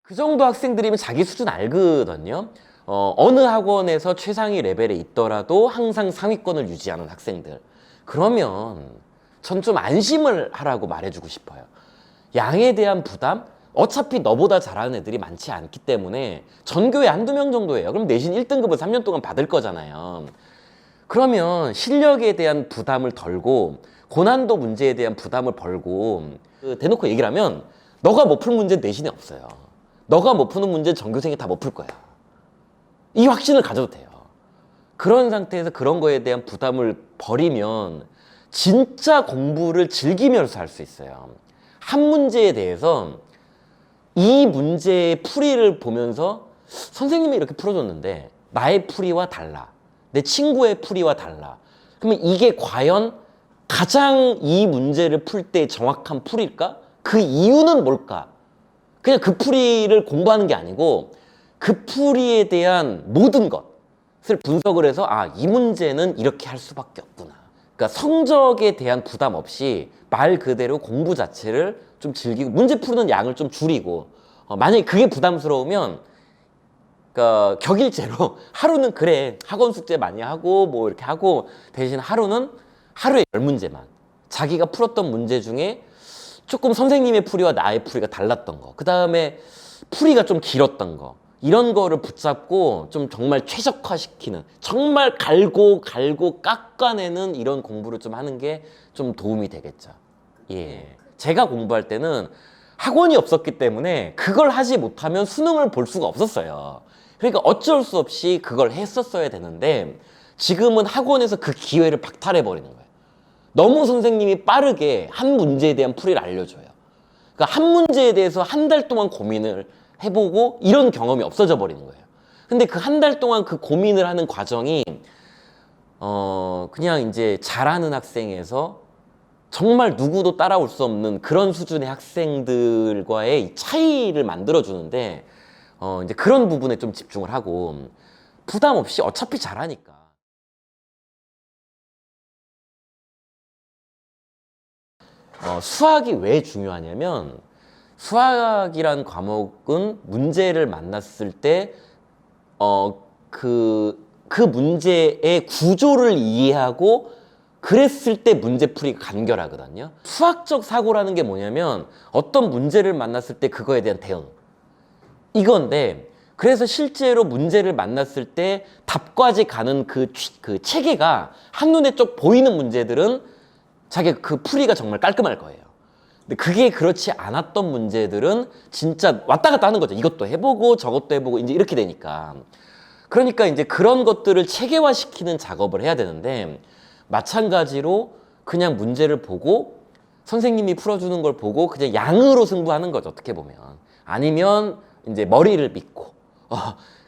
그 정도 학생들이면 자기 수준 알거든요. 어느 학원에서 최상위 레벨에 있더라도 항상 상위권을 유지하는 학생들. 그러면 전 좀 안심을 하라고 말해주고 싶어요. 양에 대한 부담? 어차피 너보다 잘하는 애들이 많지 않기 때문에 전교에 한두 명 정도예요. 그럼 내신 1등급을 3년 동안 받을 거잖아요. 그러면 실력에 대한 부담을 덜고 고난도 문제에 대한 부담을 벌고 대놓고 얘기를 하면 너가 못 풀 문제는 내신에 없어요. 너가 못 푸는 문제는 전교생이 다 못 풀 거야. 이 확신을 가져도 돼요. 그런 상태에서 그런 거에 대한 부담을 버리면 진짜 공부를 즐기면서 할 수 있어요. 한 문제에 대해서 이 문제의 풀이를 보면서 선생님이 이렇게 풀어줬는데 나의 풀이와 달라. 내 친구의 풀이와 달라. 그러면 이게 과연 가장 이 문제를 풀 때 정확한 풀일까? 그 이유는 뭘까? 그냥 그 풀이를 공부하는 게 아니고 그 풀이에 대한 모든 것을 분석을 해서 이 문제는 이렇게 할 수밖에 없구나. 그러니까 성적에 대한 부담 없이 말 그대로 공부 자체를 좀 즐기고 문제 푸는 양을 좀 줄이고 만약에 그게 부담스러우면 그러니까 격일제로 하루는 그래 학원 숙제 많이 하고 뭐 이렇게 하고 대신 하루는 하루에 10문제만 자기가 풀었던 문제 중에 조금 선생님의 풀이와 나의 풀이가 달랐던 거, 그 다음에 풀이가 좀 길었던 거, 이런 거를 붙잡고 좀 정말 최적화시키는, 정말 갈고 깎아내는 이런 공부를 좀 하는 게 좀 도움이 되겠죠. 예. 제가 공부할 때는 학원이 없었기 때문에 그걸 하지 못하면 수능을 볼 수가 없었어요. 그러니까 어쩔 수 없이 그걸 했었어야 되는데 지금은 학원에서 그 기회를 박탈해버리는 거예요. 너무 선생님이 빠르게 한 문제에 대한 풀이를 알려줘요. 그러니까 한 문제에 대해서 한 달 동안 고민을 해보고 이런 경험이 없어져 버리는 거예요. 근데 그 한 달 동안 그 고민을 하는 과정이 그냥 이제 잘하는 학생에서 정말 누구도 따라올 수 없는 그런 수준의 학생들과의 차이를 만들어주는데 이제 그런 부분에 좀 집중을 하고 부담 없이 어차피 잘하니까. 수학이 왜 중요하냐면 수학이란 과목은 문제를 만났을 때 그 문제의 구조를 이해하고 그랬을 때 문제풀이가 간결하거든요. 수학적 사고라는 게 뭐냐면 어떤 문제를 만났을 때 그거에 대한 대응 이건데, 그래서 실제로 문제를 만났을 때 답까지 가는 그 체계가 한눈에 쭉 보이는 문제들은 자기 그 풀이가 정말 깔끔할 거예요. 근데 그게 그렇지 않았던 문제들은 진짜 왔다 갔다 하는 거죠. 이것도 해보고 저것도 해보고 이제 이렇게 되니까. 그러니까 이제 그런 것들을 체계화시키는 작업을 해야 되는데 마찬가지로 그냥 문제를 보고 선생님이 풀어주는 걸 보고 그냥 양으로 승부하는 거죠. 어떻게 보면. 아니면 이제 머리를 믿고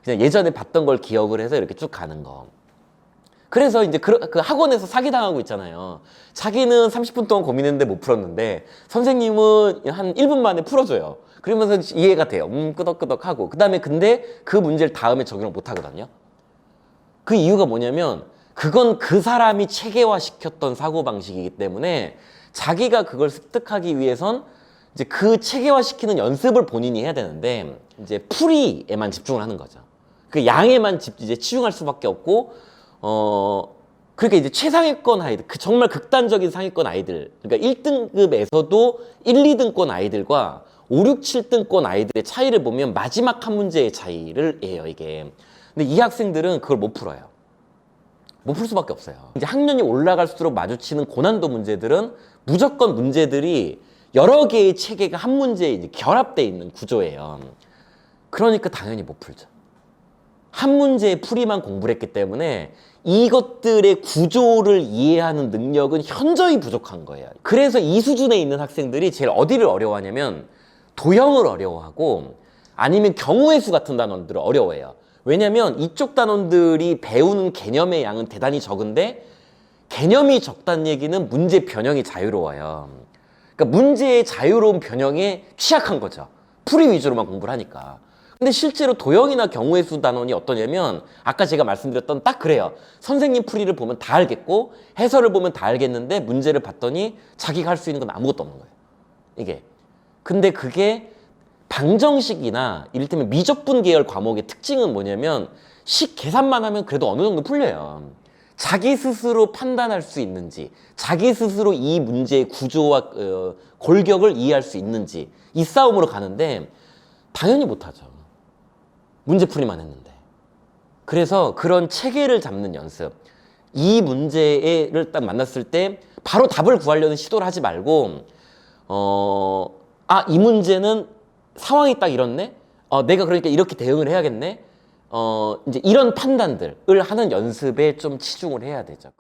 그냥 예전에 봤던 걸 기억을 해서 이렇게 쭉 가는 거. 그래서 이제 그 학원에서 사기당하고 있잖아요. 자기는 30분 동안 고민했는데 못 풀었는데 선생님은 한 1분 만에 풀어줘요. 그러면서 이해가 돼요. 끄덕끄덕하고. 그 다음에 근데 그 문제를 다음에 적용을 못 하거든요. 그 이유가 뭐냐면 그건 그 사람이 체계화시켰던 사고방식이기 때문에 자기가 그걸 습득하기 위해선 이제 그 체계화시키는 연습을 본인이 해야 되는데 이제 풀이에만 집중을 하는 거죠. 그 양에만 이제 치중할 수밖에 없고 그러니까 이제 최상위권 아이들, 그 정말 극단적인 상위권 아이들, 그러니까 1등급에서도 1, 2등권 아이들과 5, 6, 7등권 아이들의 차이를 보면 마지막 한 문제의 차이를 해요, 이게. 근데 이 학생들은 그걸 못 풀어요. 못 풀 수밖에 없어요. 이제 학년이 올라갈수록 마주치는 고난도 문제들은 무조건 문제들이 여러 개의 체계가 한 문제에 이제 결합되어 있는 구조예요. 그러니까 당연히 못 풀죠. 한 문제의 풀이만 공부를 했기 때문에 이것들의 구조를 이해하는 능력은 현저히 부족한 거예요. 그래서 이 수준에 있는 학생들이 제일 어디를 어려워하냐면 도형을 어려워하고 아니면 경우의 수 같은 단원들을 어려워해요. 왜냐면 이쪽 단원들이 배우는 개념의 양은 대단히 적은데 개념이 적다는 얘기는 문제 변형이 자유로워요. 그러니까 문제의 자유로운 변형에 취약한 거죠. 풀이 위주로만 공부를 하니까. 근데 실제로 도형이나 경우의 수 단원이 어떠냐면 아까 제가 말씀드렸던 딱 그래요. 선생님 풀이를 보면 다 알겠고 해설을 보면 다 알겠는데 문제를 봤더니 자기가 할 수 있는 건 아무것도 없는 거예요. 이게. 근데 그게 방정식이나 이를테면 미적분 계열 과목의 특징은 뭐냐면 식 계산만 하면 그래도 어느 정도 풀려요. 자기 스스로 판단할 수 있는지, 자기 스스로 이 문제의 구조와 골격을 이해할 수 있는지 이 싸움으로 가는데 당연히 못하죠. 문제풀이만 했는데. 그래서 그런 체계를 잡는 연습, 이 문제를 딱 만났을 때 바로 답을 구하려는 시도를 하지 말고 이 문제는 상황이 딱 이렇네? 내가 그러니까 이렇게 대응을 해야겠네? 이제 이런 판단들을 하는 연습에 좀 치중을 해야 되죠.